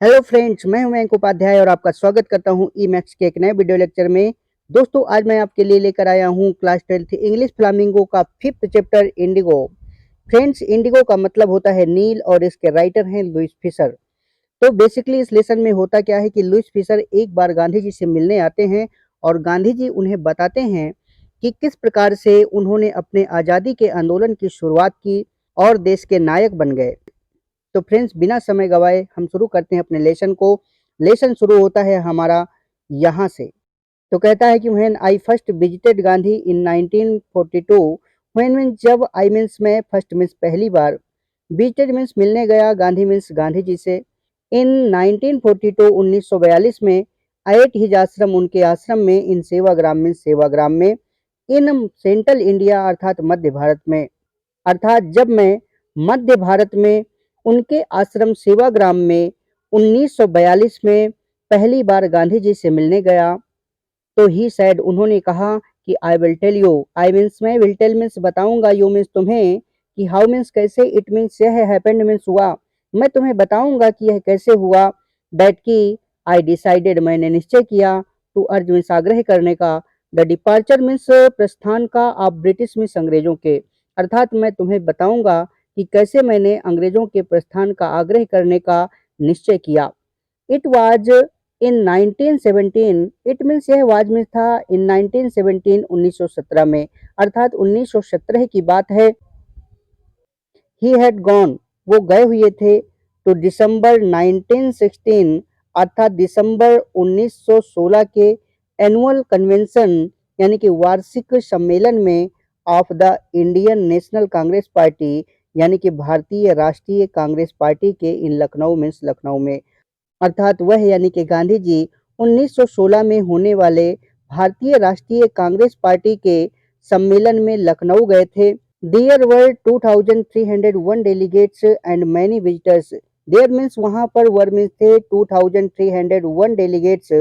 Hello friends, मैं हूं मयंक उपाध्याय और आपका स्वागत करता हूं ई मैथ्स के एक नए वीडियो लेक्चर में। दोस्तों, आज मैं आपके लिए लेकर आया हूं क्लास 12th इंग्लिश फ्लामिंगो का 5th chapter Indigo. Friends, Indigo का मतलब होता है नील और इसके राइटर हैं लुइस फिशर। तो बेसिकली इस लेसन में होता क्या है कि लुइस फिशर एक बार गांधी जी से मिलने आते हैं और गांधी जी उन्हें बताते हैं कि किस प्रकार से उन्होंने अपने आज़ादी के आंदोलन की शुरुआत की और देश के नायक बन गए। तो फ्रेंड्स, बिना समय गवाए हम शुरू करते हैं अपने लेसन को। लेसन शुरू होता है हमारा यहाँ से। तो कहता है कि when I first visited Gandhi in 1942। When means जब, आई मीन्स मैं, फर्स्ट मीन्स पहली बार, विजिटेड मीन्स मिलने गया, गांधी मीन्स गांधी जी से। इन 1942 1942 में एट हिज आश्रम, उनके आश्रम में, इन सेवाग्राम मीन्स सेवाग्राम में, इन सेंट्रल इंडिया अर्थात मध्य भारत में, अर्थात जब मैं मध्य भारत में उनके आश्रम सेवाग्राम में 1942 में पहली बार गांधी जी से मिलने गया, तो ही सैड, उन्होंने कहा कि I will tell you, I means मैं, विल टेल मीन्स बताऊंगा, यू मीन्स तुम्हें, कि हाउ मीन्स कैसे, इट मीन्स यह हैपेंड मीन्स हुआ, मैं तुम्हें बताऊंगा कि यह कैसे हुआ, दैट की, आई डिसाइडेड मैंने निश्चय किया, टू अर्ज मीन्स आग्रह करने का, द डिपार्चर मीन्स प्रस्थान का, ऑफ ब्रिटिश मीन्स अंग्रेजों के, अर्थात मैं तुम्हें बताऊंगा कि कैसे मैंने अंग्रेजों के प्रस्थान का आग्रह करने का निश्चय किया। It was in 1917, it means यह वाज में था इन 1917 1917 में, अर्थात 1917 की बात है। ही हैड गॉन, वो गए हुए थे, टू दिसंबर 1916, अर्थात दिसंबर 1916 के एनुअल कन्वेंशन यानी कि वार्षिक सम्मेलन में, of the Indian national Congress party यानी कि भारतीय राष्ट्रीय कांग्रेस पार्टी के, इन लखनऊ मीन्स लखनऊ में, अर्थात वह यानी कि गांधी जी 1916 में होने वाले भारतीय राष्ट्रीय कांग्रेस पार्टी के सम्मेलन में लखनऊ गए थे। There were 2301 delegates and many visitors. There means वहां पर, वर मीन्स थे, 2301 डेलीगेट्स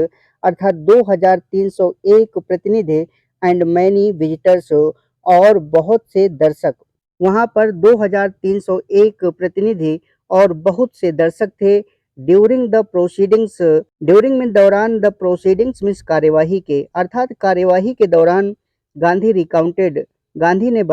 अर्थात 2301 प्रतिनिधि, एंड मैनी विजिटर्स और बहुत से दर्शक। वहां पर 2301 प्रतिनिधि और बहुत से दर्शक थे। ड्यूरिंग द प्रोसीडिंग्स, ड्यूरिंग में दौरान, द प्रोसीडिंग्स मीन्स कार्यवाही के, अर्थात कार्यवाही के दौरान, गांधी रिकाउंटेड, गांधी ने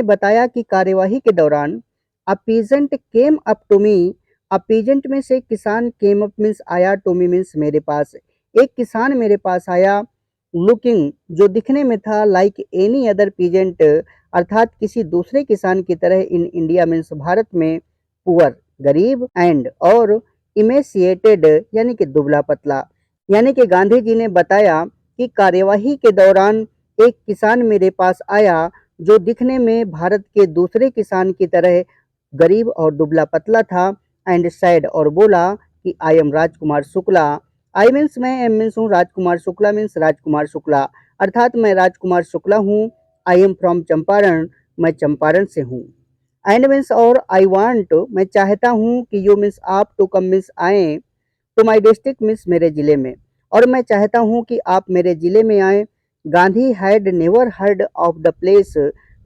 बताया कि कार्यवाही के दौरान, a peasant came up to me, a peasant में से किसान, केम अप मीन्स आया, टू मी मीन्स मेरे पास, एक किसान मेरे पास आया, लुकिंग जो दिखने में था, लाइक एनी अदर पीजेंट अर्थात किसी दूसरे किसान की तरह, इन इंडिया मीन्स भारत में, पुअर गरीब, एंड और, इमेसिएटेड यानी कि दुबला पतला, यानी कि गांधी जी ने बताया कि कार्यवाही के दौरान एक किसान मेरे पास आया जो दिखने में भारत के दूसरे किसान की तरह गरीब और दुबला पतला था, एंड सैड और बोला कि I am Rajkumar Shukla, I means मैं, एम मीन्स हूँ, राजकुमार शुक्ला मीन्स राजकुमार शुक्ला, अर्थात मैं राजकुमार शुक्ला हूँ, आई एम फ्रॉम चंपारण, मैं चंपारण से हूँ, एंड मीन्स और, आई वांट मैं चाहता हूँ कि, यू मीन्स आप, टू कम मीन्स आए, टू माई डिस्ट्रिक्ट मीन्स मेरे जिले में, और मैं चाहता हूँ कि आप मेरे जिले में आए। Gandhi had never heard of the place,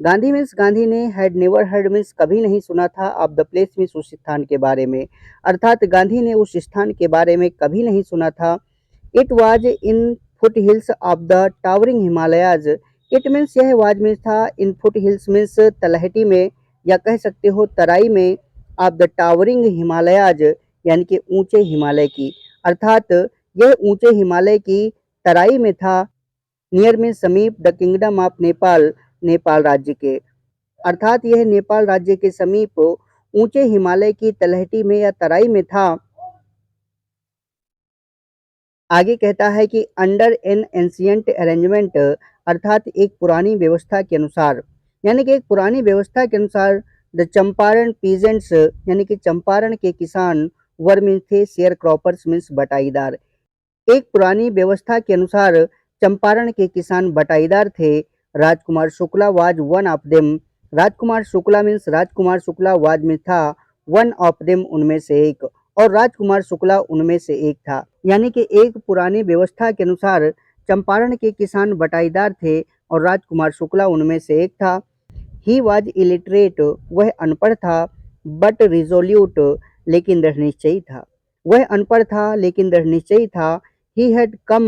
Gandhi means Gandhi ने, हैड नेवर हर्ड मीन्स कभी नहीं सुना था, ऑफ द प्लेस मीन्स उस स्थान के बारे में, अर्थात गांधी ने उस स्थान के बारे में कभी नहीं सुना था। It was in foot hills of the towering Himalayas, it means यह वाज मीन्स था, इन फुट हिल्स मीन्स तलहटी में, या कह सकते हो तराई में, ऑफ द टावरिंग हिमालयाज यानी कि ऊंचे हिमालय की, अर्थात यह ऊंचे हिमालय की तराई में था, नियर में समीप, the kingdom of Nepal, Nepal राज्य के, अर्थात यह नेपाल राज्य के समीप ऊंचे हिमालय की तलहटी में या तराई में था। आगे कहता है कि अंडर एन एंशियंट अरेंजमेंट, अर्थात एक पुरानी व्यवस्था के अनुसार, यानी कि एक पुरानी व्यवस्था के अनुसार, द चंपारण पीजेंट्स यानी कि चंपारण के किसान, वर मीन्स थे, शेयर क्रॉपर्स मीन्स बटाईदार, एक पुरानी व्यवस्था के अनुसार चंपारण के किसान बटाईदार थे। Rajkumar Shukla was one of them, Rajkumar Shukla means Rajkumar Shukla was में था, वन ऑफ देम उनमें से एक, और राजकुमार शुक्ला उनमें से एक था, यानी कि एक पुरानी व्यवस्था के अनुसार चंपारण के किसान बटाईदार थे और राजकुमार शुक्ला उनमें से एक था। ही वाज इलिटरेट, वह अनपढ़ था, बट रिजोल्यूट लेकिन दृढ़ निश्चयी था। वह अनपढ़ था लेकिन दृढ़ निश्चयी था। ही हैड कम,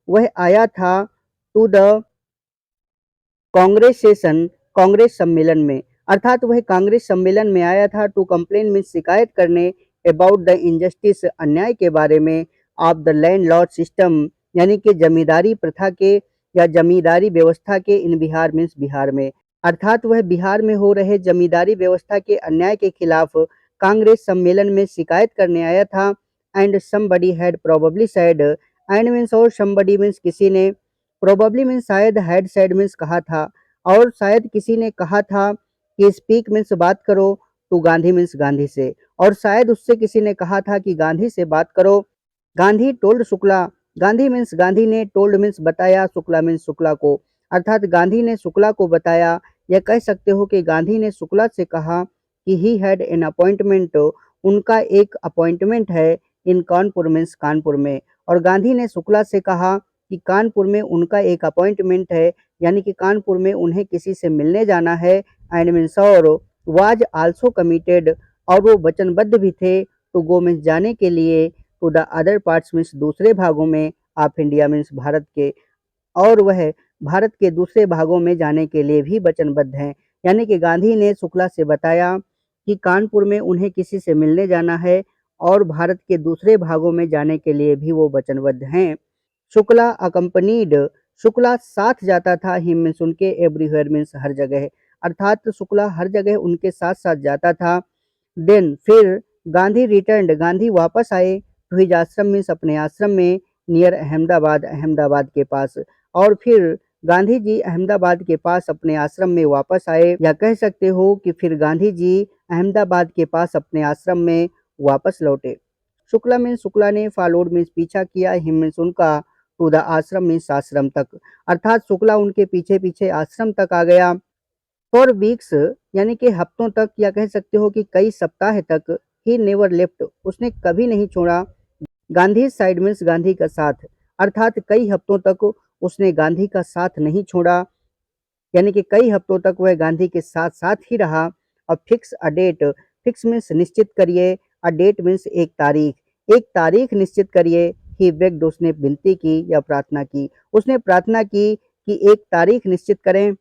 वह आया था, to the Congress session, Congress सम्मेलन में, अर्थात वह कांग्रेस सम्मेलन में आया था, टू कंप्लेन में शिकायत करने, अबाउट द इनजस्टिस अन्याय के बारे में, of the land Lord system यानी कि जमींदारी प्रथा के या जमींदारी व्यवस्था के, इन बिहार मीन्स बिहार में, अर्थात वह बिहार में हो रहे जमींदारी व्यवस्था के अन्याय के खिलाफ कांग्रेस सम्मेलन में शिकायत करने आया था। And somebody had probably said, and means और समबडी मीन्स किसी ने, प्रोबेबली मीन्स शायद, हैड सेड मीन्स कहा था, और शायद किसी ने कहा था कि स्पीक मीन्स बात करो, टू गांधी मीन्स गांधी से, और शायद उससे किसी ने कहा था कि गांधी से बात करो। गांधी टोल्ड शुक्ला, गांधी मीन्स गांधी ने, टोल्ड मीन्स बताया, शुक्ला मीन्स शुक्ला को, अर्थात गांधी ने शुक्ला को बताया, या कह सकते हो कि गांधी ने शुक्ला से कहा कि ही हैड एन अपॉइंटमेंट, उनका एक अपॉइंटमेंट है, इन कानपुर मीन्स कानपुर में, और गांधी ने शुक्ला से कहा कि कानपुर में उनका एक अपॉइंटमेंट है, यानी कि कानपुर में उन्हें किसी से मिलने जाना है, एंड मीन्स और, वाज आल्सो कमिटेड, और वो वचनबद्ध भी थे, टू गो मीन्स जाने के लिए, to the other parts means दूसरे भागों में, ऑफ इंडिया मीन्स भारत के, और वह भारत के दूसरे भागों में जाने के लिए भी वचनबद्ध हैं। यानी कि गांधी ने शुक्ला से बताया कि कानपुर में उन्हें किसी से मिलने जाना है और भारत के दूसरे भागों में जाने के लिए भी वो वचनबद्ध हैं। शुक्ला अकम्पनीड, शुक्ला साथ जाता था, हिम मीन्स उनके, एवरीवेयर मीन्स हर जगह, अर्थात शुक्ला हर जगह उनके साथ साथ जाता था। देन फिर गांधी रिटर्न्ड, गांधी वापस आए, टू हिज आश्रम मीन्स अपने आश्रम में, नियर अहमदाबाद, अहमदाबाद के पास, और फिर गांधी जी अहमदाबाद के पास अपने आश्रम में वापस आए, या कह सकते हो कि फिर गांधी जी अहमदाबाद के पास अपने आश्रम में वापस लौटे। शुक्ला मीन्स शुक्ला ने, फॉलोड मीन्स पीछा किया, हिम मीन्स उनका, टू द आश्रम मीन्स आश्रम तक, अर्थात शुक्ला उनके पीछे पीछे आश्रम तक आ गया। फॉर वीक्स यानी कि हफ्तों तक, या कह सकते हो कि कई सप्ताह तक, ही नेवर लेफ्ट, उसने कभी नहीं छोड़ा, गांधी साइड मीन्स गांधी का साथ, अर्थात कई हफ्तों तक उसने गांधी का साथ नहीं छोड़ा, यानी कि कई हफ्तों तक वह गांधी के साथ साथ ही रहा। और fix a date, fix means निश्चित करिए, अ डेट मीन्स एक तारीख, एक तारीख निश्चित करिए। ही बेग्ड, उसने विनती की या प्रार्थना की, उसने प्रार्थना की कि एक तारीख निश्चित करें।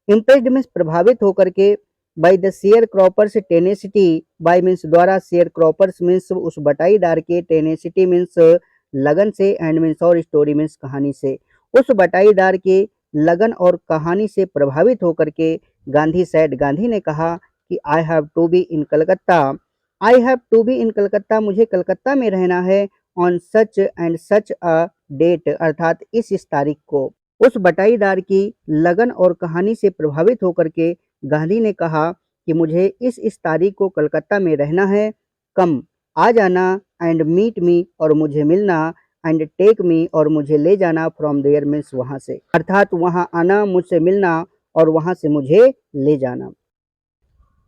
इम्प्रेस्ड मीन्स प्रभावित होकर के, by the share croppers tenacity, bye means द्वारा, शेयर क्रॉपर्स मीन्स उस बटाईदार के, टेनेसिटी मीन्स लगन से, एंड मीन्स और, स्टोरी मीन्स कहानी से, उस बटाईदार के लगन और कहानी से प्रभावित होकर के, गांधी सेड, गांधी ने कहा कि I have to be in Calcutta, I have to be in Calcutta, मुझे कलकत्ता में रहना है, on such and such a date, अर्थात इस तारीख को। उस बटाईदार की लगन और कहानी से प्रभावित होकर के गांधी ने कहा कि मुझे इस तारीख को कलकत्ता में रहना है, कम, आ जाना, एंड मीट मी, और मुझे मिलना, एंड टेक मी, और मुझे ले जाना, फ्रॉम देयर मीन्स वहां से, अर्थात वहां आना, मुझसे मिलना, और वहां से मुझे ले जाना।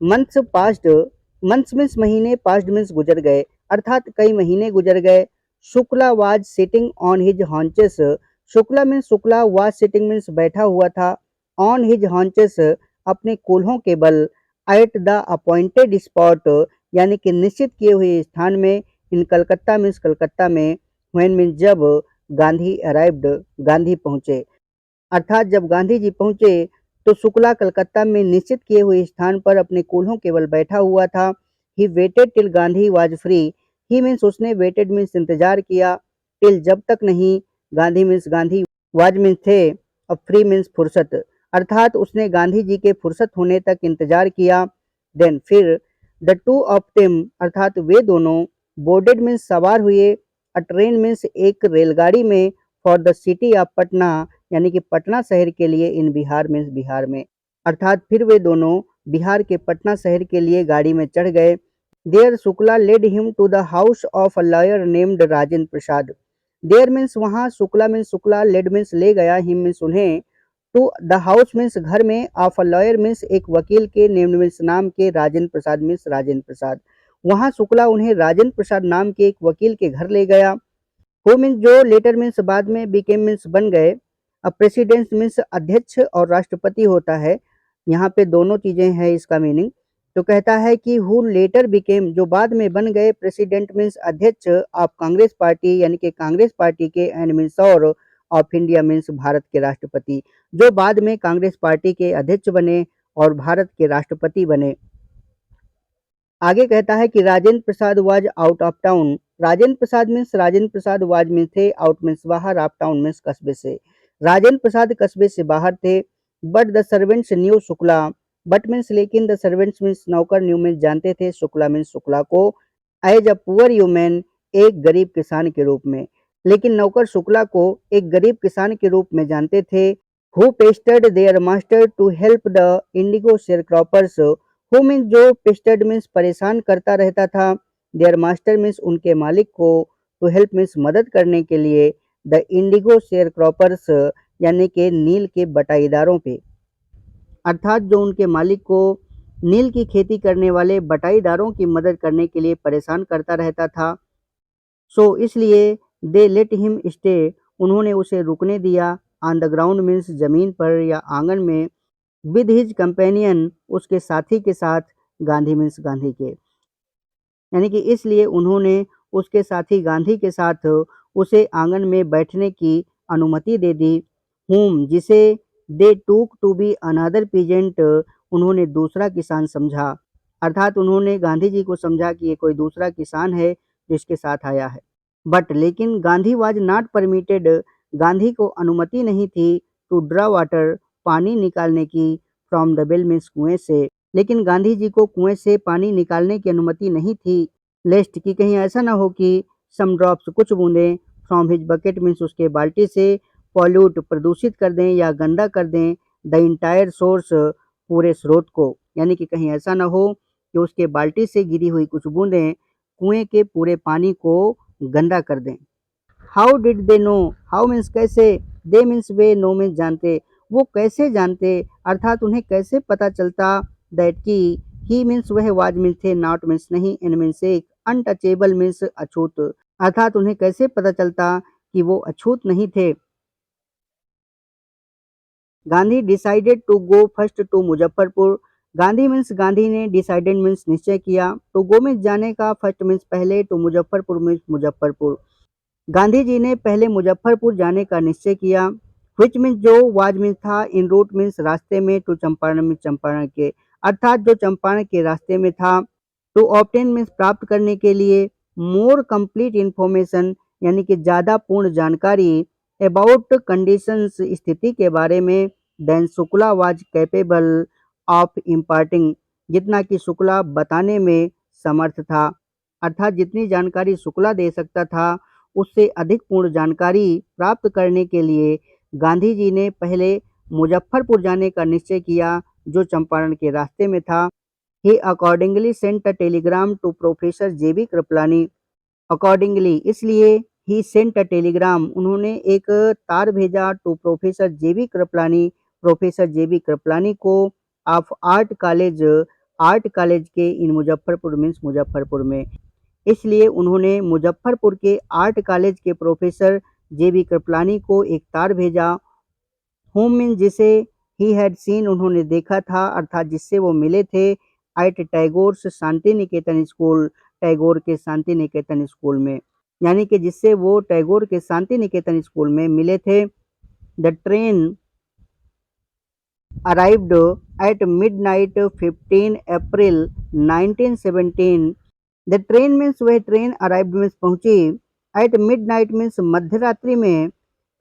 मंथ्स पास्ट, मंथ्स मीन्स महीने, पास्ट मीन्स गुजर गए, अर्थात कई महीने गुजर गए। Shukla was sitting on his haunches, Shukla means Shukla, was sitting means बैठा हुआ था, ऑन हिज हॉन्चेस, अपने कूल्हों के बल, एट द अपॉइंटेड स्पॉट, यानी कि निश्चित किए हुए स्थान में, इन कलकत्ता मीन्स कलकत्ता में, व्हेन मीन्स जब, गांधी अराइव्ड, गांधी पहुंचे, अर्थात जब गांधी जी पहुंचे तो शुक्ला कलकत्ता में निश्चित किए हुए स्थान पर अपने कूल्हों केवल बैठा हुआ था। He waited till Gandhi was free, he means उसने, वेटेड मीन्स इंतजार किया, टिल जब तक नहीं, Gandhi means Gandhi, was means थे, और फ्री मीन्स फुर्सत, अर्थात उसने गांधी जी के फुर्सत होने तक इंतजार किया। देन फिर, द टू ऑफ देम, अर्थात वे दोनों, बोर्डेड मीन्स सवार हुए, अ ट्रेन मीन्स एक रेलगाड़ी में, for the city of Patna, यानी कि पटना शहर के लिए, इन बिहार मीन्स बिहार में, अर्थात फिर वे दोनों बिहार के पटना शहर के लिए गाड़ी में चढ़ गए। There Shukla led him to the house of a lawyer named Rajendra Prasad, there means वहां, Shukla means Shukla, led means ले गया, हिम मीन्स उन्हें, टू द हाउस मीन्स घर में, ऑफ अ लॉयर मीन्स एक वकील के, नेम्ड मीन्स नाम के, राजेंद्र प्रसाद मीन्स राजेंद्र प्रसाद, वहां शुक्ला उन्हें राजेंद्र प्रसाद नाम के एक वकील के घर ले गया। हु मीन्स जो, लेटर मीन्स बाद में, बिकेम मीन्स बन गए, अब प्रेसिडेंट मीन्स अध्यक्ष और राष्ट्रपति होता है, यहाँ पे दोनों चीजें हैं इसका मीनिंग। तो कहता है कि हु लेटर बिकेम, जो बाद में बन गए, प्रेसिडेंट मीन्स अध्यक्ष ऑफ कांग्रेस पार्टी, यानी कि कांग्रेस पार्टी के, एंड मीन्स और ऑफ इंडिया मीन्स भारत के राष्ट्रपति, जो बाद में कांग्रेस पार्टी के अध्यक्ष बने और भारत के राष्ट्रपति बने। आगे कहता है कि Rajendra Prasad was out of town. Rajendra Prasad means, Rajendra Prasad was means थे, आउट मीन्स बाहर, ऑफ टाउन मीन्स कस्बे से। राजेंद्र प्रसाद कस्बे से बाहर थे। But the servants knew Shukla, but means लेकिन, द सर्वेंट्स मीन्स नौकर, न्यू मीन्स जानते थे, शुक्ला मीन्स शुक्ला को, एज अ पुअर ह्यूमन, एक गरीब किसान के रूप में। लेकिन नौकर शुक्ला को एक गरीब किसान के रूप में जानते थे। Who pestered their master to help the indigo sharecroppers. Who means जो, पेस्टेड मीन्स परेशान करता रहता था, देयर मास्टर मीन्स उनके मालिक को, टू हेल्प मीन्स मदद करने के लिए, द इंडिगो शेयर क्रॉपर्स यानी कि नील के बटाईदारों पे, अर्थात जो उनके मालिक को नील की खेती करने वाले बटाईदारों की मदद करने के लिए परेशान करता रहता था। सो इसलिए दे लेट हिम स्टे, उन्होंने उसे रुकने दिया, ऑन द ग्राउंड मीन्स जमीन पर या आंगन में, विद हिज कंपेनियन, उसके साथी के साथ, गांधी मीन्स गांधी के, यानी कि इसलिए उन्होंने उसके साथी गांधी के साथ उसे आंगन में बैठने की अनुमति दे दी। हुम, जिसे, दे टूक टू बी अनदर पीजेंट, उन्होंने दूसरा किसान समझा, अर्थात उन्होंने गांधी जी को समझा कि ये कोई दूसरा किसान है जिसके साथ आया है। बट लेकिन, Gandhi was not permitted, Gandhi को अनुमति नहीं थी, टू ड्रा वाटर, पानी निकालने की, फ्रॉम द वेल मीन्स कुएं से, लेकिन गांधी जी को कुएं से पानी निकालने की अनुमति नहीं थी, लेस्ट कि कहीं ऐसा ना हो कि, सम ड्रॉप्स कुछ बूंदें, फ्रॉम हिज बकेट मीन्स उसके बाल्टी से, पॉल्यूट प्रदूषित कर दें या गंदा कर दें, द इंटायर सोर्स पूरे स्रोत को, यानी कि कहीं ऐसा ना हो कि उसके बाल्टी से गिरी हुई कुछ बूंदें कुएं के पूरे पानी को गंदा कर दें। How did they know, how means कैसे, दे मीन्स वे, नो मीन्स जानते, वो कैसे जानते, अर्थात उन्हें कैसे पता चलता, दैट की, ही मीन्स वह, वाज मीन्स थे, नॉट मीन्स नहीं, इन मीन्स एक, अनटचेबल मीन्स अछूत, अर्थात उन्हें कैसे पता चलता कि वो अछूत नहीं थे। Gandhi decided to go first to Muzaffarpur. Gandhi means Gandhi ने, डिसाइडेड मीन्स निश्चय किया, टू गो मीन्स जाने का, फर्स्ट मीन्स पहले, टू मुजफ्फरपुर मीन्स मुजफ्फरपुर। गांधी जी ने पहले मुजफ्फरपुर जाने का निश्चय किया। विच मीन्स जो, वाज मीन्स था, इन रूट मीन्स रास्ते में, टू चंपारण मीन्स चंपारण के, अर्थात जो चंपारण के रास्ते में था। टू ऑब्टेन मीन्स प्राप्त करने के लिए, मोर कंप्लीट इंफॉर्मेशन यानी कि ज़्यादा पूर्ण जानकारी, अबाउट कंडीशंस स्थिति के बारे में, then Shukla was capable of imparting, जितना कि शुक्ला बताने में समर्थ था, अर्थात जितनी जानकारी शुक्ला दे सकता था उससे अधिक पूर्ण जानकारी प्राप्त करने के लिए गांधी जी ने पहले मुजफ्फरपुर जाने का निश्चय किया, जो चंपारण के रास्ते में था। He accordingly sent a telegram to professor JB Kripalani. Accordingly इसलिए, ही सेंट अ टेलीग्राम, उन्होंने एक तार भेजा, to professor JB Kripalani, professor JB Kripalani को, of art college, art college के, इन मुजफ्फरपुर मीन्स मुजफ्फरपुर में, इसलिए उन्होंने मुजफ्फरपुर के आर्ट कॉलेज के प्रोफेसर जेबी कृपलानी को एक तार भेजा। होम मीन जिसे, ही हैड सीन, उन्होंने देखा था, अर्थात जिससे वो मिले थे, eight Tagore's Shanti Niketan school, Tagore के शांति निकेतन स्कूल में, यानी कि जिससे वो टैगोर के शांति निकेतन स्कूल में मिले थे। The train arrived at midnight 15 April 1917। The train means वह ट्रेन, अराइव्ड मीन्स पहुंची, एट मिडनाइट मीन्स मध्य रात्रि में,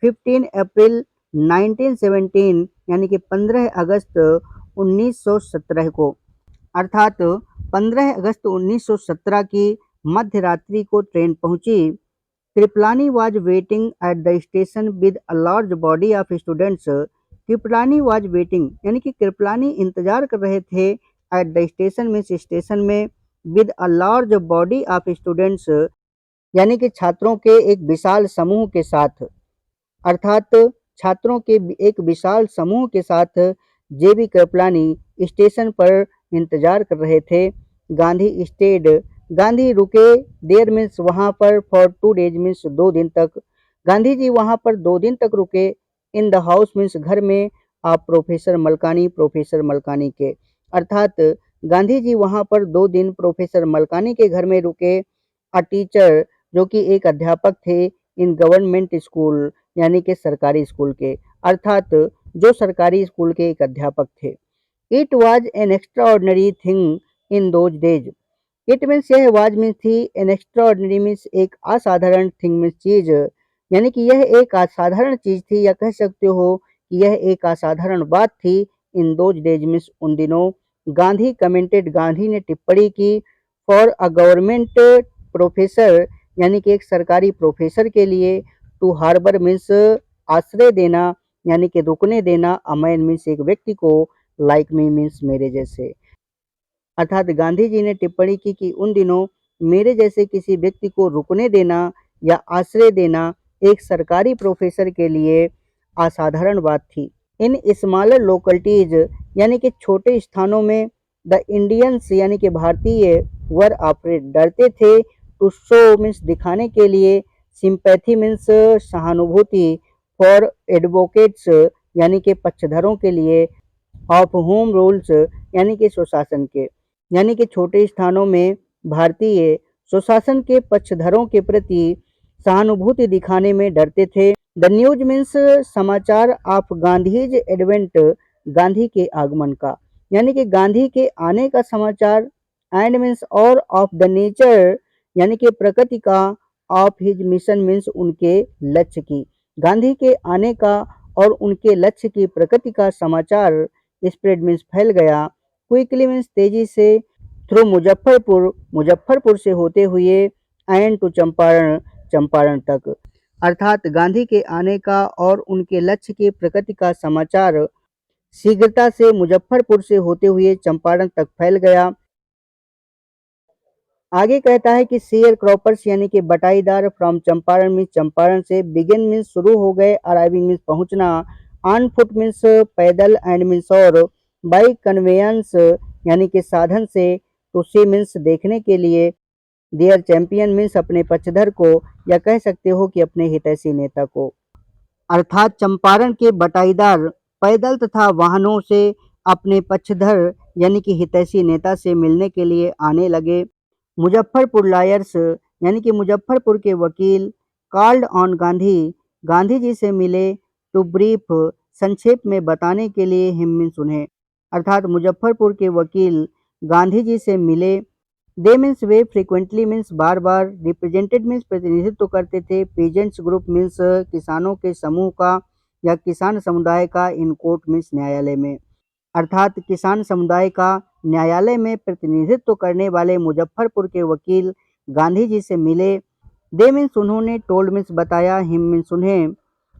15 अप्रैल 1917 यानी कि 15 अगस्त 1917 को, अर्थात 15 अगस्त 1917 की मध्य रात्रि को ट्रेन पहुंची। Kripalani was waiting at the station with a large body of students. Kripalani was waiting यानी कि कृपलानी इंतजार कर रहे थे, at the station means station में, with a large body of students यानी कि छात्रों के एक विशाल समूह के साथ, अर्थात छात्रों के एक विशाल समूह के साथ जेबी कृपलानी स्टेशन पर इंतजार कर रहे थे। गांधी स्टेड, गांधी रुके, देयर मीन्स वहाँ पर, फॉर 2 डेज मीन्स 2 दिन तक, गांधी जी वहाँ पर 2 दिन तक रुके, इन द हाउस मीन्स घर में, आप प्रोफेसर मलकानी, प्रोफेसर मलकानी के, अर्थात गांधी जी वहां पर 2 दिन प्रोफेसर मलकानी के घर में रुके। अ टीचर, जो कि एक अध्यापक थे इन गवर्नमेंट स्कूल, यानी कि सरकारी स्कूल के, अर्थात जो सरकारी स्कूल के एक अध्यापक थे। It was an extraordinary thing in those days. It means यह वाज मीन्स थी, एन एक्स्ट्राऑर्डिनरी मीन्स एक असाधारण, थिंग मीन्स चीज, यानी कि यह एक असाधारण चीज थी, या कह सकते हो कि यह एक असाधारण बात थी। इन दोज डेज मीन्स उन दिनों। गांधी कमेंटेड, गांधी ने टिप्पणी की, फॉर अ गवर्नमेंट प्रोफेसर, यानी कि एक सरकारी प्रोफेसर के लिए, टू हार्बर मीन्स आश्रय देना, यानी कि रुकने देना, अ मैन मीन्स एक व्यक्ति को, लाइक मी मीन्स मेरे जैसे। अर्थात गांधी जी ने टिप्पणी की कि उन दिनों मेरे जैसे किसी व्यक्ति को रुकने देना या आश्रय देना एक सरकारी प्रोफेसर के लिए असाधारण बात थी। इन स्मॉलर लोकलिटीज, यानी कि छोटे स्थानों में, द इंडियंस, यानी कि भारतीय, वर ऑपरेट, डरते थे, टू शो मीन्स दिखाने के लिए, सिंपैथी मीन्स सहानुभूति, फॉर एडवोकेट्स, यानी कि पक्षधरों के लिए, ऑफ होम रूल्स, यानी कि सुशासन के, यानी कि छोटे स्थानों में भारतीय सुशासन के पक्षधरों के प्रति सहानुभूति दिखाने में डरते थे। द न्यूज मीन्स समाचार, ऑफ गांधीज एडवेंट, गांधी के आगमन का, यानी कि गांधी के आने का समाचार। एंड मीन्स और, ऑफ द नेचर, यानी कि प्रकृति का, ऑफ हिज मिशन मीन्स उनके लक्ष्य की, गांधी के आने का और उनके लक्ष्य की, प्रकृति का समाचार। स्प्रेड मीन्स फैल गया, क्विकली मीन्स तेजी से, थ्रू मुजफ्फरपुर, मुजफ्फरपुर से होते हुए, एंड टू चंपारण, चंपारण तक, अर्थात गांधी के आने का और उनके लक्ष्य की, प्रकृति का समाचार शीघ्रता से मुजफ्फरपुर से होते हुए चंपारण तक फैल गया। आगे कहता है कि शेयर क्रॉपर्स, यानी कि बटाईदार, फ्रॉम चंपारण मीन्स चंपारण से, बिगिन मीन्स शुरू हो गए, अराइविंग मीन्स पहुंचना, ऑन फुट मीन्स पैदल, एंड मीन्स और, बाई कन्वेयंस, यानी कि साधन से, टू सी मीन्स देखने के लिए, देयर चैंपियन मीन्स अपने पक्षधर को, या कह सकते हो कि अपने हितैषी नेता को। अर्थात चंपारण के बटाईदार पैदल तथा वाहनों से अपने पक्षधर, यानी कि हितैषी नेता से मिलने के लिए आने लगे। मुजफ्फरपुर लॉयर्स, यानी कि मुजफ्फरपुर के वकील, कॉल्ड ऑन गांधी, गांधी जी से मिले, टू ब्रीफ, संक्षेप में बताने के लिए, हिम मीन्स उन्हें, अर्थात मुजफ्फरपुर के वकील गांधी जी से मिले। दे मीन्स वे, फ्रीक्वेंटली मीन्स बार बार, रिप्रेजेंटेड मीन्स प्रतिनिधित्व करते थे, पीजेंट्स ग्रुप मीन्स किसानों के समूह का या किसान समुदाय का, इन कोर्ट मीन्स न्यायालय में, अर्थात किसान समुदाय का न्यायालय में प्रतिनिधित्व करने वाले मुजफ्फरपुर के वकील गांधी जी से मिले। दे मीन्स उन्होंने, टोल्ड मीन्स बताया, हिम मीन्स उन्हें,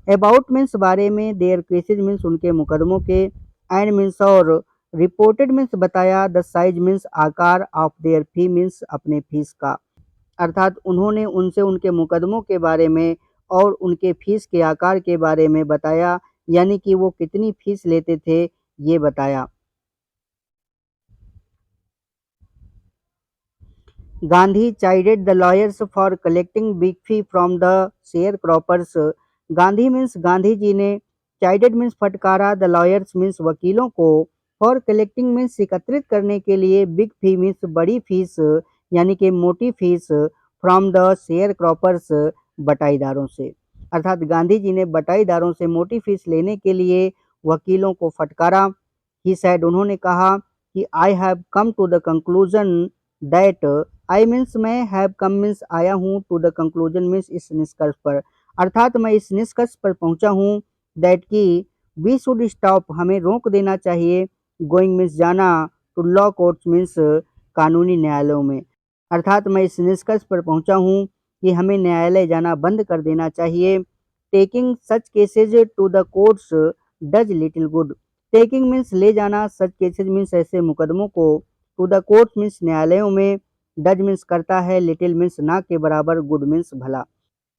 अबाउट मीन्स बारे में, देयर केसेज मीन्स उनके मुकदमों के, एंड मीन्स और, रिपोर्टेड मीन्स बताया, द साइज मीन्स आकार, ऑफ देयर फी मीन्स अपने फीस का, अर्थात उन्होंने उनसे उनके मुकदमों के बारे में और उनके फीस के आकार के बारे में बताया, यानी कि वो कितनी फीस लेते थे ये बताया। Gandhi chided the lawyers for collecting big fee from the sharecroppers. Gandhi means Gandhi ji ने, चाइडेड मीन्स फटकारा, द लॉयर्स मीन्स वकीलों को, फॉर कलेक्टिंग मीन्स एकत्रित करने के लिए, बिग फी मीन्स बड़ी फीस, यानी कि मोटी fees, from the sharecroppers, बटाईदारों से, अर्थात गांधी जी ने बटाईदारों से मोटी फीस लेने के लिए वकीलों को फटकारा। ही सैड, उन्होंने कहा कि I have come to the conclusion that, I means मैं, हैव कम मीन्स आया हूँ, टू द कंक्लूजन मीन्स इस निष्कर्ष पर, अर्थात मैं इस निष्कर्ष पर पहुंचा हूँ, दैट की, वी शुड स्टॉप, हमें रोक देना चाहिए, गोइंग मीन्स जाना, टू लॉ कोर्ट्स मीन्स कानूनी न्यायालयों में, अर्थात मैं इस निष्कर्ष पर पहुंचा हूँ कि हमें न्यायालय जाना बंद कर देना चाहिए। Taking such cases to the courts does little good, taking means ले जाना, सच केसेज मीन्स ऐसे मुकदमों को, टू द कोर्ट मीन्स न्यायालयों में, डज मीन्स करता है, लिटिल मीन्स ना के बराबर, गुड मीन्स भला,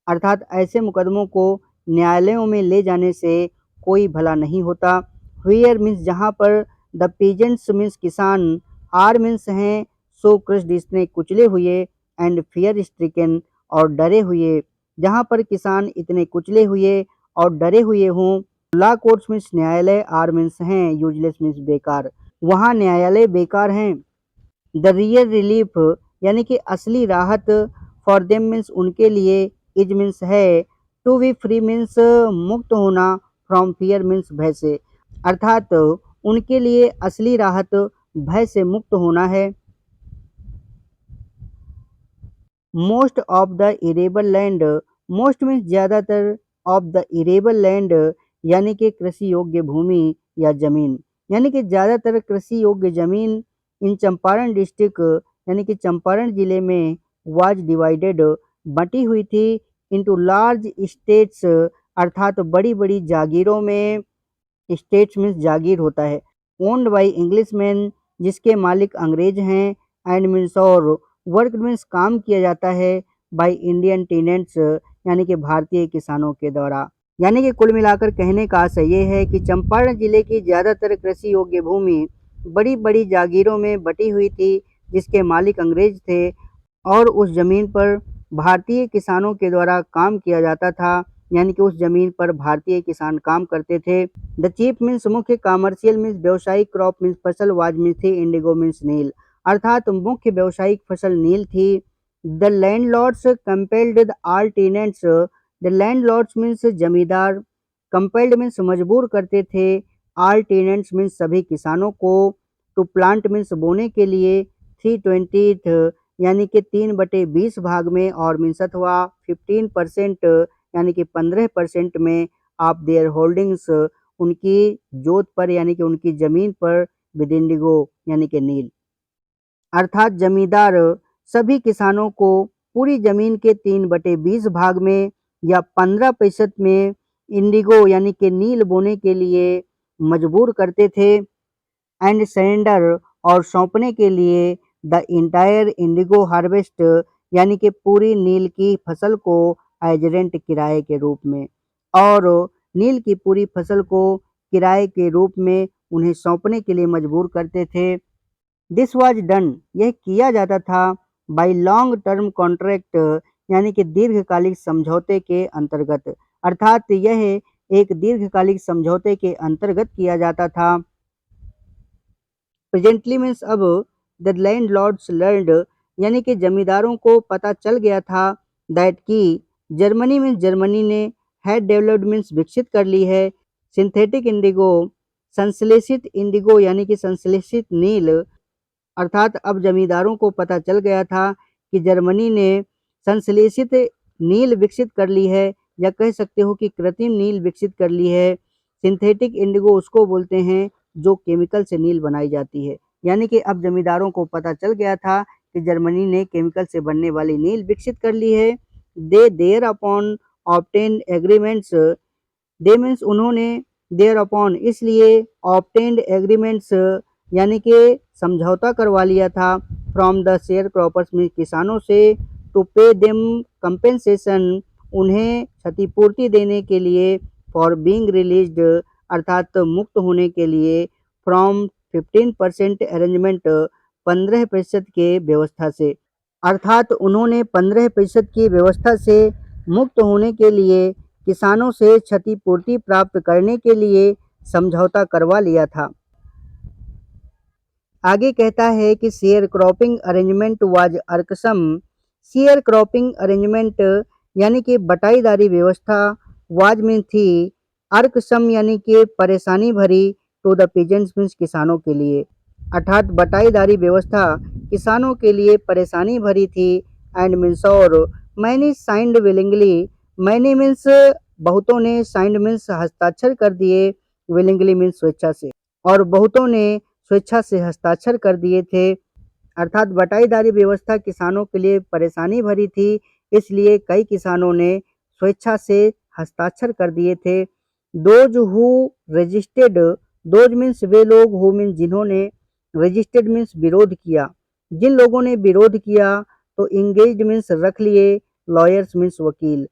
अर्थात ऐसे मुकदमों को न्यायालयों में ले जाने से कोई भला नहीं होता। वेयर मीन्स जहाँ पर, द पीजेंट्स मीन्स किसान, आर मीन्स हैं, सो क्रस्ड इतने कुचले हुए, एंड फियर स्ट्रिकन और डरे हुए, जहाँ पर किसान इतने कुचले हुए और डरे हुए हों। लॉ कोर्ट्स मीन्स न्यायालय, आर मीन्स हैं, यूजलेस मीन्स बेकार, वहाँ न्यायालय बेकार हैं। द रियल रिलीफ यानी कि असली राहत, फॉर देम मीन्स उनके लिए, इज मीन्स है, टू बी फ्री मीन्स मुक्त होना, फ्रॉम फियर मीन्स भय से। अर्थात उनके लिए असली राहत भय से मुक्त होना है। Most of the arable land, most means ज़्यादातर, ऑफ द इरेबल लैंड यानी कि कृषि योग्य भूमि या ज़मीन, यानी कि ज़्यादातर कृषि योग्य ज़मीन इन चंपारण डिस्ट्रिक्ट यानी कि चंपारण ज़िले में वाज डिवाइडेड बटी हुई थी इनटू लार्ज स्टेट्स, अर्थात बड़ी-बड़ी जागीरों में, स्टेट्स मीन्स जागीर होता है, ओन्ड बाय इंग्लिशमैन जिसके मालिक अंग्रेज हैं, एंड मीन्स और वर्क मीन्स काम किया जाता है, बाय इंडियन टेनेंट्स यानी कि भारतीय किसानों के द्वारा। यानी कि कुल मिलाकर कहने का आशय ये है कि चंपारण जिले की ज़्यादातर कृषि योग्य भूमि बड़ी-बड़ी जागीरों में बटी हुई थी जिसके मालिक अंग्रेज थे और उस ज़मीन पर भारतीय किसानों के द्वारा काम किया जाता था, यानी कि उस ज़मीन पर भारतीय किसान काम करते थे। द चीफ मीन्स मुख्य, कमर्शियल मीन्स व्यावसायिक, क्रॉप मीन्स फसल, वाज मीन्स थी, इंडिगो मीन्स नील, अर्थात मुख्य व्यावसायिक फसल नील थी। The landlords compelled all tenants, the landlords means जमींदार, कंपेल्ड मीन्स मजबूर करते थे, ऑल टेनेंट्स मीन्स सभी किसानों को, टू प्लांट मीन्स बोने के लिए, 3/20 यानी कि 3/20 भाग में, और मीन्स अथवा 15% यानी कि 15% में, ऑफ देयर होल्डिंग्स उनकी जोत पर यानी कि उनकी ज़मीन पर, विद इंडिगो यानी कि नील, अर्थात जमींदार सभी किसानों को पूरी ज़मीन के 3/20 भाग में या 15% में इंडिगो यानी कि नील बोने के लिए मजबूर करते थे, एंड सरेंडर और सौंपने के लिए, द इंटायर इंडिगो हार्वेस्ट यानी कि पूरी नील की फसल को, एज रेंट किराए के रूप में, और नील की पूरी फसल को किराए के रूप में उन्हें सौंपने के लिए मजबूर करते थे। दिस वाज डन, यह किया जाता था, बाय लॉन्ग टर्म कॉन्ट्रैक्ट यानी कि दीर्घकालिक समझौते के अंतर्गत, अर्थात यह एक दीर्घकालिक समझौते के अंतर्गत किया जाता था। प्रेजेंटली मीन्स अब, द लैंडलॉर्ड्स लर्नड यानी कि जमींदारों को पता चल गया था, दैट कि जर्मनी मीन्स जर्मनी ने, हैड डेवलप्ड मीन्स विकसित कर ली है, सिंथेटिक इंडिगो, संश्लेषित इंडिगो यानी कि संश्लेषित नील, अर्थात अब जमींदारों को पता चल गया था कि जर्मनी ने संश्लेषित नील विकसित कर ली है, या कह सकते हो कि कृत्रिम नील विकसित कर ली है। सिंथेटिक इंडिगो उसको बोलते हैं जो केमिकल से नील बनाई जाती है, यानी कि अब जमींदारों को पता चल गया था कि जर्मनी ने केमिकल से बनने वाली नील विकसित कर ली है। They thereupon obtain agreements, they means उन्होंने, देयर अपॉन इसलिए, ऑब्टेन्ड एग्रीमेंट्स यानी कि समझौता करवा लिया था, फ्रॉम द शेयर क्रॉपर्स में किसानों से, टू पे देम कंपेंसेशन उन्हें क्षतिपूर्ति देने के लिए, फॉर बीइंग रिलीज्ड अर्थात मुक्त होने के लिए, फ्रॉम 15% अरेंजमेंट 15% के व्यवस्था से, अर्थात उन्होंने 15% की व्यवस्था से मुक्त होने के लिए किसानों से क्षतिपूर्ति प्राप्त करने के लिए समझौता करवा लिया था। आगे कहता है कि share cropping arrangement was irksome, share cropping arrangement यानी कि बटाईदारी व्यवस्था, वाज में थी, अर्कसम यानी कि परेशानी भरी, टू द पीजेंट्स मीन्स किसानों के लिए, अर्थात बटाईदारी व्यवस्था किसानों के लिए परेशानी भरी थी, एंड मीन्स और, many signed willingly, many means बहुतों ने, साइंड मीन्स हस्ताक्षर कर दिए, विलिंगली मीन्स स्वेच्छा से, और बहुतों ने स्वेच्छा से हस्ताक्षर कर दिए थे, अर्थात बटाईदारी व्यवस्था किसानों के लिए परेशानी भरी थी, इसलिए कई किसानों ने स्वेच्छा से हस्ताक्षर कर दिए थे। Those who registered, those means वे लोग, हु मीन्स जिन्होंने, रजिस्टेड मीन्स विरोध किया, जिन लोगों ने विरोध किया, तो इंगेज्ड मीन्स रख लिए, लॉयर्स मीन्स वकील,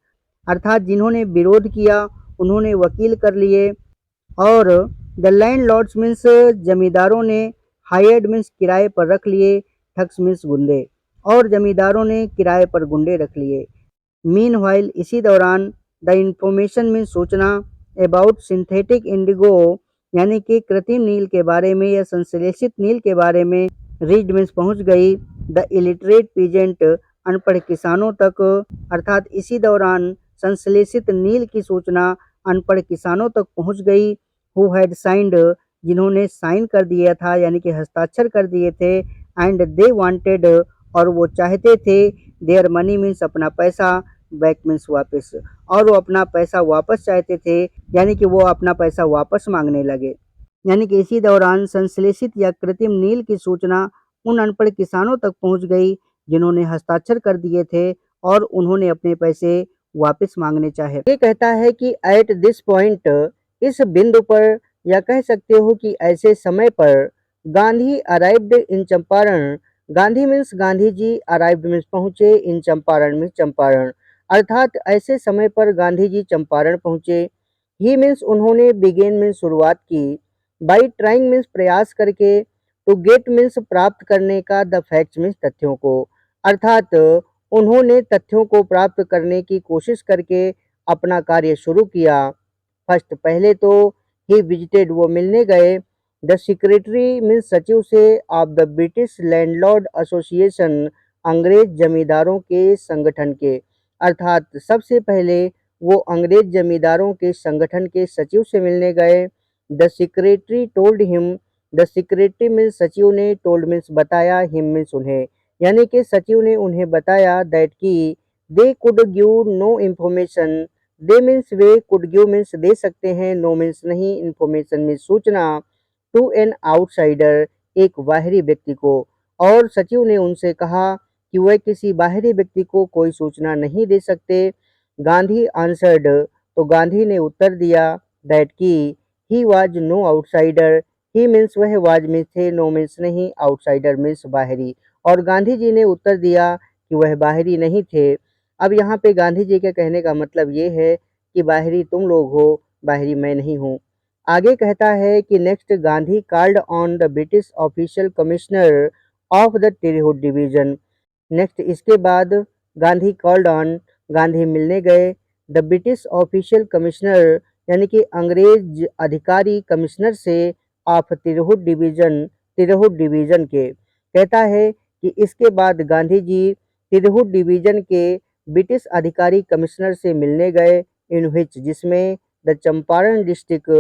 अर्थात जिन्होंने विरोध किया उन्होंने वकील कर लिए, और द लैंडलॉर्ड्स मीन्स जमींदारों ने, हायर्ड मीन्स किराए पर रख लिए, ठग्स मीन्स गुंडे, और जमींदारों ने किराए पर गुंडे रख लिए। मीनवाइल इसी दौरान, द इंफॉर्मेशन मीन्स सूचना, अबाउट सिंथेटिक इंडिगो यानी कि कृत्रिम नील के बारे में या संश्लेषित नील के बारे में, रीच्ड मीन्स पहुंच गई, द इलिटरेट पीजेंट अनपढ़ किसानों तक, अर्थात इसी दौरान संश्लेषित नील की सूचना अनपढ़ किसानों तक पहुंच गई, हु हैड साइंड जिन्होंने साइन कर दिया था यानी कि हस्ताक्षर कर दिए थे, एंड दे वांटेड और वो चाहते थे, देयर मनी मीन्स अपना पैसा, बैक मीन्स वापस, और वो अपना पैसा वापस चाहते थे यानी कि वो अपना पैसा वापस मांगने लगे। यानी कि इसी दौरान संश्लेषित या कृत्रिम नील की सूचना उन अनपढ़ किसानों तक पहुंच गई जिन्होंने हस्ताक्षर कर दिए थे और उन्होंने अपने पैसे वापस मांगने चाहे। ये कहता है कि एट दिस पॉइंट, इस बिंदु पर, या कह सकते हो कि ऐसे समय पर, Gandhi arrived in Champaran, Gandhi means Gandhi ji, arrived means पहुंचे, इन चंपारण मीन्स चंपारण, अर्थात ऐसे समय पर गांधी जी चंपारण पहुंचे। ही मीन्स उन्होंने, बिगेन मीन्स शुरुआत की, बाई ट्राइंग मीन्स प्रयास करके, टू गेट मीन्स प्राप्त करने का, द फैक्ट्स मीन्स तथ्यों को, अर्थात उन्होंने तथ्यों को प्राप्त करने की कोशिश करके अपना कार्य शुरू किया। फर्स्ट, पहले तो ही विजिटेड, वो मिलने गए, द सेक्रेटरी मीन्स सचिव से, of the British landlord association, अंग्रेज जमींदारों के संगठन के, अर्थात सबसे पहले वो अंग्रेज जमींदारों के संगठन के सचिव से मिलने गए। The secretary told him, the secretary means सचिव ने, टोल्ड मीन्स बताया, हिम मीन्स उन्हें, यानी कि सचिव ने उन्हें बताया, दैट की they could give no information, they means वे, कुड गिव मीन्स दे सकते हैं, नो मीन्स नहीं, इंफॉर्मेशन मीन्स सूचना, टू एन आउटसाइडर, एक बाहरी व्यक्ति को, और सचिव ने उनसे कहा कि वह किसी बाहरी व्यक्ति को कोई सूचना नहीं दे सकते। गांधी आंसर्ड, तो गांधी ने उत्तर दिया, दैट की he was no outsider, he means वह, वाज मीन्स थे, नो मीन्स नहीं, आउटसाइडर मीन्स बाहरी, और गांधी जी ने उत्तर दिया कि वह बाहरी नहीं थे। अब यहाँ पे गांधी जी के कहने का मतलब ये है कि बाहरी तुम लोग हो, बाहरी मैं नहीं हूँ। आगे कहता है कि next, Gandhi called on the British official commissioner of the Tirhut division, next इसके बाद गांधी कॉल्ड ऑन, गांधी मिलने गए, द ब्रिटिश ऑफिशियल कमिश्नर यानी कि अंग्रेज अधिकारी कमिश्नर से, of Tirhut division, Tirhut division के, कहता है कि इसके बाद गांधी जी तिरहुत डिवीजन के ब्रिटिश अधिकारी कमिश्नर से मिलने गए, इन विच जिसमें, द चंपारण डिस्ट्रिक्ट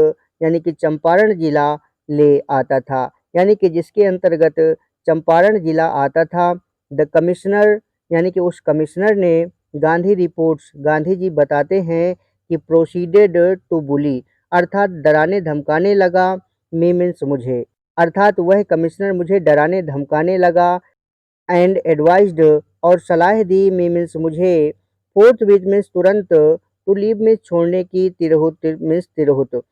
यानी कि चंपारण जिला ले आता था, यानी कि जिसके अंतर्गत चंपारण जिला आता था। द कमिश्नर यानी कि उस कमिश्नर ने, गांधी रिपोर्ट्स, गांधी जी बताते हैं कि प्रोसीडेड टू बुली, अर्थात डराने धमकाने लगा, मी मीन्स मुझे, अर्थात वह कमिश्नर मुझे डराने धमकाने लगा, एंड एडवाइज्ड और सलाह दी, मी मीन्स मुझे, फोर्थ विच मीन्स तुरंत, टू लीव मीन्स छोड़ने की, तिरहुत मीन्स तिरहुत,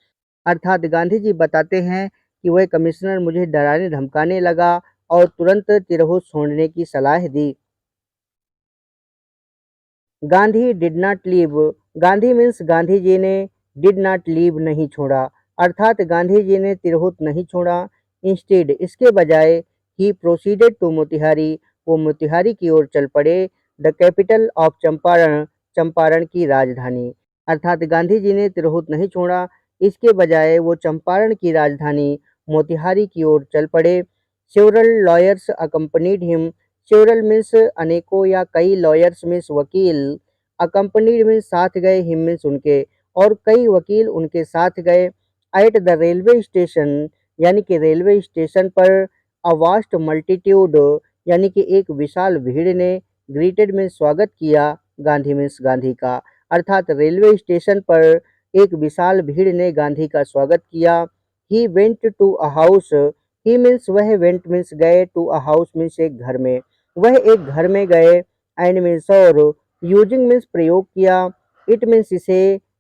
अर्थात गांधी जी बताते हैं कि वह कमिश्नर मुझे डराने धमकाने लगा और तुरंत तिरहुत छोड़ने की सलाह दी। Gandhi did not leave, Gandhi means Gandhi ji ने, डिड नॉट लीव नहीं छोड़ा, अर्थात गांधी जी ने तिरहुत नहीं छोड़ा। इंस्टेड इसके बजाय, ही प्रोसीडेड टू मोतिहारी, वो मोतिहारी की ओर चल पड़े, the capital of Champaran, Champaran की राजधानी, अर्थात गांधी जी ने तिरहुत नहीं छोड़ा, इसके बजाय वो चंपारण की राजधानी मोतिहारी की ओर चल पड़े। Several lawyers accompanied him, several means अनेकों या कई, लॉयर्स मीन्स वकील, अकम्पनीड मीन्स साथ गए, हिम मीन्स उनके, और कई वकील उनके साथ गए। एट द रेलवे स्टेशन यानी कि रेलवे स्टेशन पर, अ वास्ट मल्टीट्यूड यानी कि एक विशाल भीड़ ने, ग्रीटेड में स्वागत किया, गांधी मीन्स गांधी का, अर्थात रेलवे स्टेशन पर एक विशाल भीड़ ने गांधी का स्वागत किया। He went to a house, he means वह, वेंट मीन्स गए, टू अ हाउस मीन्स एक घर में, वह एक घर में गए, एंड मीन्स और, यूजिंग मीन्स प्रयोग किया, इट मीन्स इसे,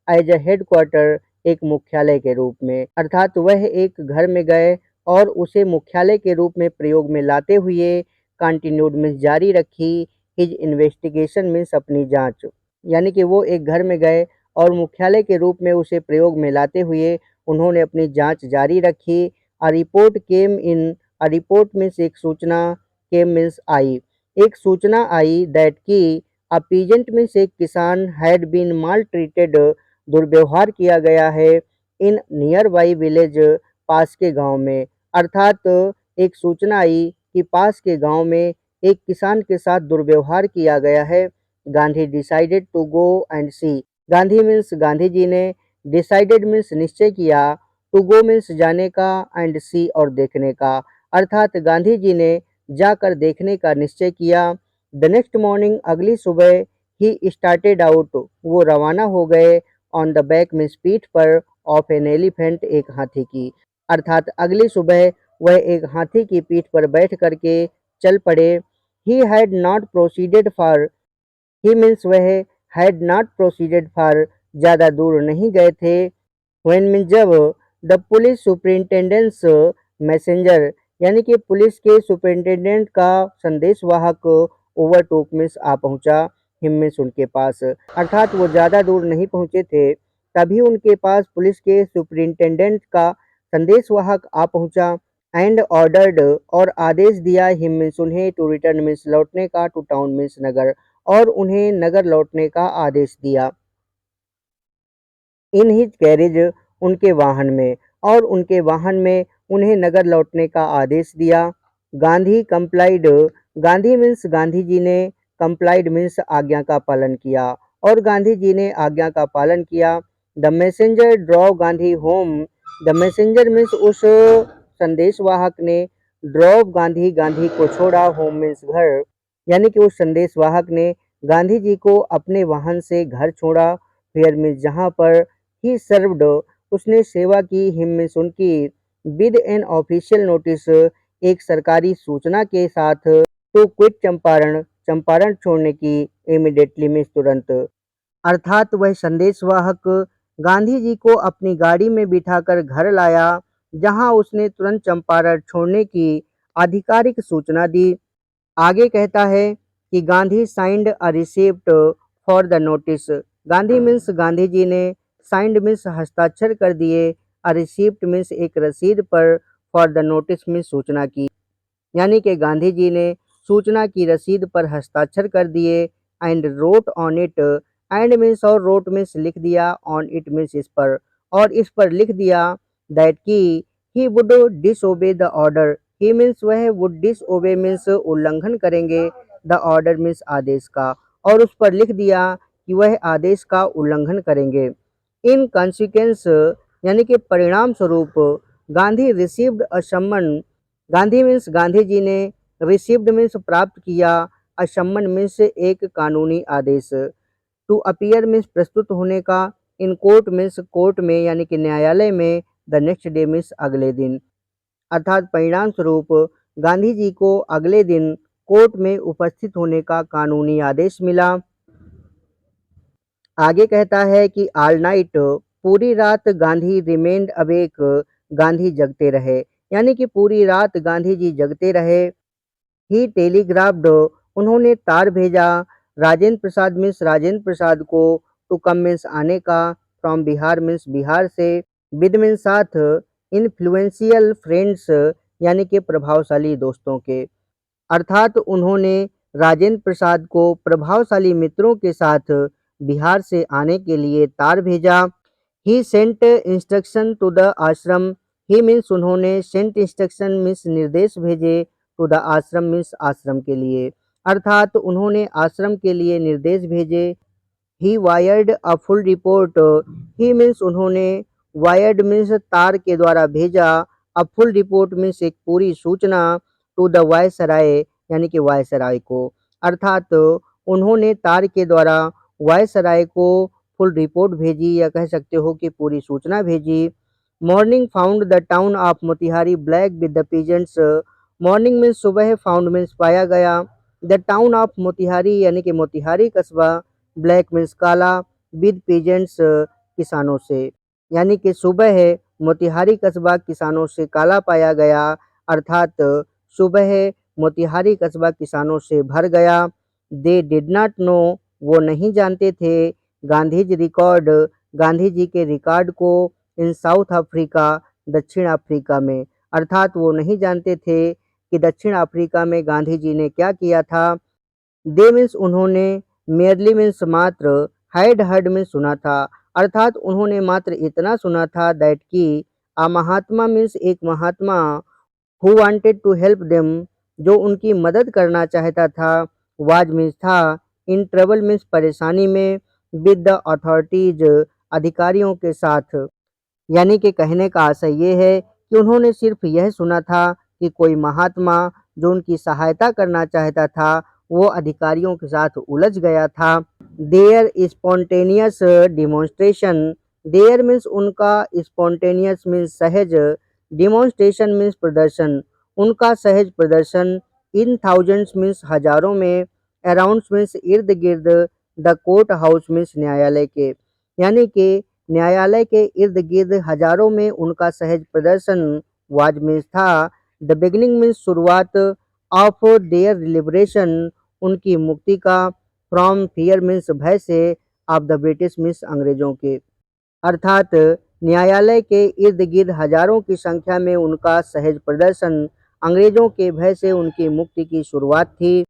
एज अ हेड क्वार्टर एक मुख्यालय के रूप में, अर्थात वह एक घर में गए और उसे मुख्यालय के रूप में प्रयोग में लाते हुए, कंटिन्यूड मीन्स जारी रखी, हिज इन्वेस्टिगेशन मीन्स अपनी जांच, यानी कि वो एक घर में गए और मुख्यालय के रूप में उसे प्रयोग में लाते हुए उन्होंने अपनी जांच जारी रखी। A report came in, a report means एक सूचना, केम मीन्स आई, एक सूचना आई, दैट की, अ पीजेंट मीन्स एक किसान, हैड बीन माल ट्रीटेड, दुर्व्यवहार किया गया है, इन नियर बाई विलेज, पास के गांव में, अर्थात एक सूचना आई कि पास के गांव में एक किसान के साथ दुर्व्यवहार किया गया है। Gandhi decided to go and see. Gandhi means Gandhi ji ने, डिसाइडेड मीन्स निश्चय किया, टू गो मीन्स जाने का, एंड सी और देखने का, अर्थात गांधी जी ने जाकर देखने का निश्चय किया। द नेक्स्ट मॉर्निंग अगली सुबह ही स्टार्टेड आउट वो रवाना हो गए, ऑन द बैक मीन्स पीठ पर, ऑफ एन एलिफेंट एक हाथी की, अर्थात अगली सुबह वह एक हाथी की पीठ पर बैठ करके चल पड़े। He had not proceeded far, he means वह हैड नॉट प्रोसीडेड फॉर ज़्यादा दूर नहीं गए थे। व्हेन मीन्स जब, द पुलिस सुपरिंटेंडेंट्स मैसेंजर यानी कि पुलिस के सुपरिंटेंडेंट का संदेशवाहक, ओवरटोक मीन्स आ पहुंचा, हिम मीन्स उनके पास, अर्थात वो ज़्यादा दूर नहीं पहुंचे थे तभी उनके पास पुलिस के सुपरिंटेंडेंट का संदेशवाहक आ पहुंचा। एंड ऑर्डर्ड और आदेश दिया, हिम मीन्स उन्हें, टू रिटर्न मीन्स लौटने का, टू टाउन मीन्स नगर, और उन्हें नगर लौटने का आदेश दिया। इन हिज कैरिज उनके वाहन में, और उनके वाहन में उन्हें नगर लौटने का आदेश दिया। गांधी कंप्लाइड, गांधी मीन्स गांधी जी ने, कंप्लाइड मीन्स आज्ञा का पालन किया, और गांधी जी ने आज्ञा का पालन किया। The messenger drove Gandhi home, the messenger means उस संदेशवाहक ने, ड्रॉव गांधी, गांधी को छोड़ा, होम मीन्स घर, यानी कि उस संदेशवाहक ने गांधी जी को अपने वाहन से घर छोड़ा। फेयर मीन्स जहाँ पर, ही सर्व्ड उसने सेवा की, हिम मीन्स उनकी, विद एन ऑफिशियल नोटिस एक सरकारी सूचना के साथ, टू क्विट चंपारण, चंपारण छोड़ने की, इमीडिएटली मीन्स तुरंत, अर्थात वह संदेशवाहक गांधी जी को अपनी गाड़ी में बिठाकर घर लाया जहां उसने तुरंत चंपारण छोड़ने की आधिकारिक सूचना दी। आगे कहता है कि Gandhi signed a receipt for the notice, Gandhi means Gandhi ji ने, साइंड मीन्स हस्ताक्षर कर दिए, अ रिसिप्ट मीन्स एक रसीद पर, फॉर द नोटिस मीन्स सूचना की, यानी कि गांधी जी ने सूचना की रसीद पर हस्ताक्षर कर दिए। And wrote on it, and means और रोट मीन्स लिख दिया, ऑन इट मीन्स इस पर, और इस पर लिख दिया, दैट की he would disobey the order, he means वह वुड डिसओबे मीन्स उल्लंघन करेंगे, द ऑर्डर मीन्स आदेश का, और उस पर लिख दिया कि वह आदेश का उल्लंघन करेंगे। इन कॉन्सिक्वेंस यानी कि परिणाम स्वरूप, गांधी रिसीव्ड अ सम्मन, गांधी मीन्स गांधी जी ने, रिसीव्ड मीन्स प्राप्त किया, अ सम्मन मीन्स एक कानूनी आदेश, टू अपीयर मीन्स प्रस्तुत होने का, इन कोर्ट मीन्स कोर्ट में यानी कि न्यायालय में, द नेक्स्ट डे मीन्स अगले दिन, अर्थात परिणाम स्वरूप गांधी जी को अगले दिन कोर्ट में उपस्थित होने का कानूनी आदेश मिला। आगे कहता है कि ऑल नाइट, पूरी रात गांधी रिमेन्ड अवेक, गांधी जगते रहे, यानी कि पूरी रात गांधी जी जगते रहे। ही टेलीग्राफ्ड, उन्होंने तार भेजा, राजेंद्र प्रसाद मीन्स राजेंद्र प्रसाद को, टू कम मीन्स आने का, फ्रॉम बिहार मीन्स बिहार से, विद मीन्स साथ, इन्फ्लुएंशियल फ्रेंड्स यानी कि प्रभावशाली दोस्तों के, अर्थात उन्होंने राजेंद्र प्रसाद को प्रभावशाली मित्रों के साथ बिहार से आने के लिए तार भेजा। ही सेंट इंस्ट्रक्शन टू द आश्रम, ही मीन्स उन्होंने, सेंट इंस्ट्रक्शन मीन्स निर्देश भेजे, टू द आश्रम मीन्स आश्रम के लिए, अर्थात उन्होंने आश्रम के लिए निर्देश भेजे। He wired a full report, he means उन्होंने, वायर्ड मीन्स तार के द्वारा भेजा, अ फुल रिपोर्ट मीन्स एक पूरी सूचना, टू द वायसराय यानी कि वायसराय को, अर्थात उन्होंने तार के द्वारा वायसराय को फुल रिपोर्ट भेजी या कह सकते हो कि पूरी सूचना भेजी। Morning found the town of Motihari black with the peasants, morning means सुबह, फाउंड मीन्स पाया गया, द टाउन ऑफ मोतिहारी यानी कि मोतिहारी कस्बा, ब्लैक मीन्स काला, विद पीजेंट्स किसानों से, यानी कि सुबह है मोतिहारी कस्बा किसानों से काला पाया गया, अर्थात सुबह मोतिहारी कस्बा किसानों से भर गया। दे डिड नॉट नो, वो नहीं जानते थे, गांधीज रिकॉर्ड, गांधी जी के रिकॉर्ड को, इन साउथ अफ्रीका, दक्षिण अफ्रीका में, अर्थात वो नहीं जानते थे कि दक्षिण अफ्रीका में गांधी जी ने क्या किया था। दे मीन्स उन्होंने, मेयरली मीन्स मात्र, हैड हर्ड मीन्स सुना था, अर्थात उन्होंने मात्र इतना सुना था, दैट की, आ महात्मा मीन्स एक महात्मा, who wanted to help them, जो उनकी मदद करना चाहता था, वाज मीन्स था, इन ट्रबल मीन्स परेशानी में, विद द अथॉरिटीज अधिकारियों के साथ। यानी कि कहने का आशय ये है कि उन्होंने सिर्फ यह सुना था कि कोई महात्मा जो उनकी सहायता करना चाहता था, वो अधिकारियों के साथ उलझ गया था। Their spontaneous demonstration, their means उनका, स्पॉन्टेनियस मीन्स सहज, डिमॉन्स्ट्रेशन मीन्स प्रदर्शन, उनका सहज प्रदर्शन, इन थाउजेंड्स मीन्स हजारों में, अराउंड मीन्स इर्द गिर्द, द कोर्ट हाउस मीन्स न्यायालय के। यानी कि न्यायालय के इर्द गिर्द हजारों में उनका सहज प्रदर्शन वाज मीन्स था, द बिगिनिंग मीन्स शुरुआत, ऑफ देयर लिबरेशन उनकी मुक्ति का, फ्रॉम फियर मीन्स भय से, ऑफ द ब्रिटिश मीन्स अंग्रेजों के। अर्थात न्यायालय के इर्द गिर्द हजारों की संख्या में उनका सहज प्रदर्शन अंग्रेजों के भय से उनकी मुक्ति की शुरुआत थी।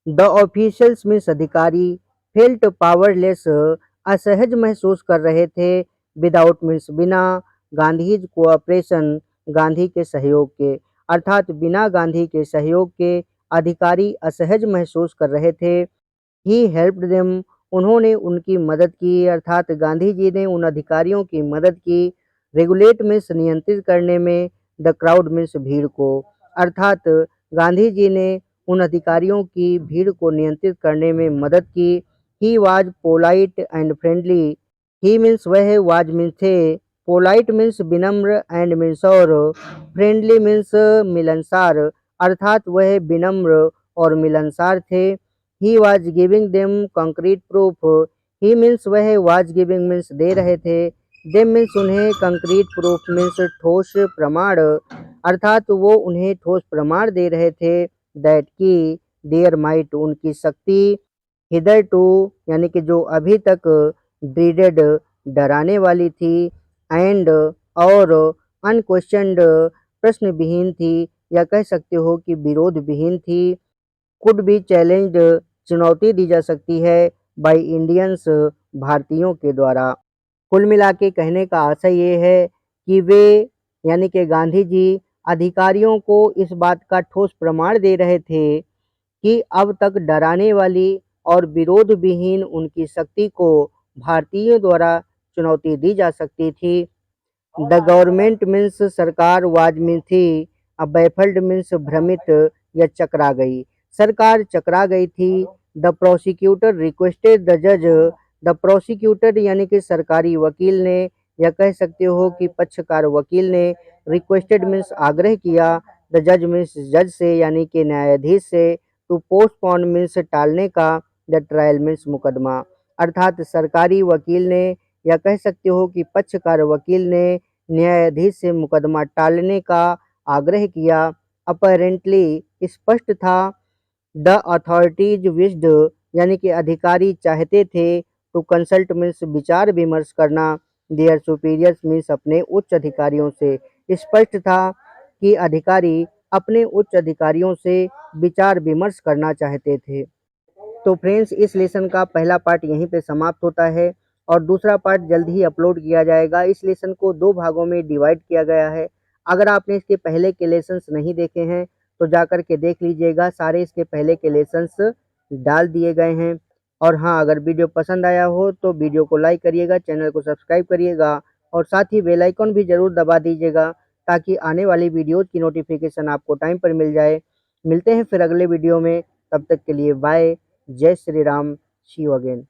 द ऑफिशियल्स मीन्स अधिकारी, फेल्ट पावरलेस असहज महसूस कर रहे थे, विदाउट मीन्स बिना, गांधीज कोऑपरेशन गांधी के सहयोग के। अर्थात बिना गांधी के सहयोग के अधिकारी असहज महसूस कर रहे थे। ही हेल्प्ड देम, उन्होंने उनकी मदद की, अर्थात गांधी जी ने उन अधिकारियों की मदद की। रेगुलेट मीन्स नियंत्रित करने में, द क्राउड मीन्स भीड़ को। अर्थात गांधी जी ने उन अधिकारियों की भीड़ को नियंत्रित करने में मदद की। He was polite and friendly, he means वह, वाज मीन्स थे, पोलाइट मीन्स विनम्र, एंड मीन्स और, फ्रेंडली मीन्स मिलनसार, अर्थात वह विनम्र और मिलनसार थे। He was giving them concrete proof, he means वह, वाज गिविंग मीन्स दे रहे थे, देम मीन्स उन्हें, कंक्रीट प्रूफ मीन्स ठोस प्रमाण, अर्थात वो उन्हें ठोस प्रमाण दे रहे थे, दैट की देयर माइट उनकी शक्ति, हिदर टू यानी कि जो अभी तक, ड्रीडेड डराने वाली थी, एंड और, अनक्वेश्चनड प्रश्न विहीन थी, या कह सकते हो कि विरोध विहीन थी, कुड बी चैलेंज्ड चुनौती दी जा सकती है, बाय इंडियंस भारतीयों के द्वारा। कुल मिला के कहने का आशय ये है कि वे यानी कि गांधी जी अधिकारियों को इस बात का ठोस प्रमाण दे रहे थे कि अब तक डराने वाली और विरोध विहीन उनकी शक्ति को भारतीयों द्वारा चुनौती दी जा सकती थी। द गवर्नमेंट मीन्स सरकार, वाज मीन्स थी, अब बैफल्ड मीन्स भ्रमित या चकरा गई, सरकार चकरा गई थी। द प्रोसिक्यूटर रिक्वेस्टेड द जज, द प्रोसिक्यूटर यानी कि सरकारी वकील ने, या कह सकते हो कि पक्षकार वकील ने, रिक्वेस्टेड मीन्स आग्रह किया, द जज मीन्स जज से यानी कि न्यायाधीश से, टू पोस्टपोन मीन्स टालने का, द ट्रायल मीन्स मुकदमा, अर्थात सरकारी वकील ने, या कह सकते हो कि पक्षकार वकील ने न्यायाधीश से मुकदमा टालने का आग्रह किया। अपरेंटली स्पष्ट था, द अथॉरिटीज विश्ड यानी कि अधिकारी चाहते थे, टू कंसल्ट मीन्स विचार विमर्श करना, देयर सुपीरियर्स मीन्स अपने उच्च अधिकारियों से। स्पष्ट था कि अधिकारी अपने उच्च अधिकारियों से विचार विमर्श करना चाहते थे। तो फ्रेंड्स, इस लेसन का पहला पार्ट यहीं पे समाप्त होता है और दूसरा पार्ट जल्द ही अपलोड किया जाएगा। इस लेसन को 2 भागों में डिवाइड किया गया है। अगर आपने इसके पहले के लेसन्स नहीं देखे हैं तो जाकर के देख लीजिएगा, सारे इसके पहले के लेसन्स डाल दिए गए हैं। और हाँ, अगर वीडियो पसंद आया हो तो वीडियो को लाइक करिएगा, चैनल को सब्सक्राइब करिएगा और साथ ही बेल आइकन भी ज़रूर दबा दीजिएगा ताकि आने वाली वीडियोज़ की नोटिफिकेशन आपको टाइम पर मिल जाए। मिलते हैं फिर अगले वीडियो में, तब तक के लिए बाय। जय श्री राम, सी यू अगेन।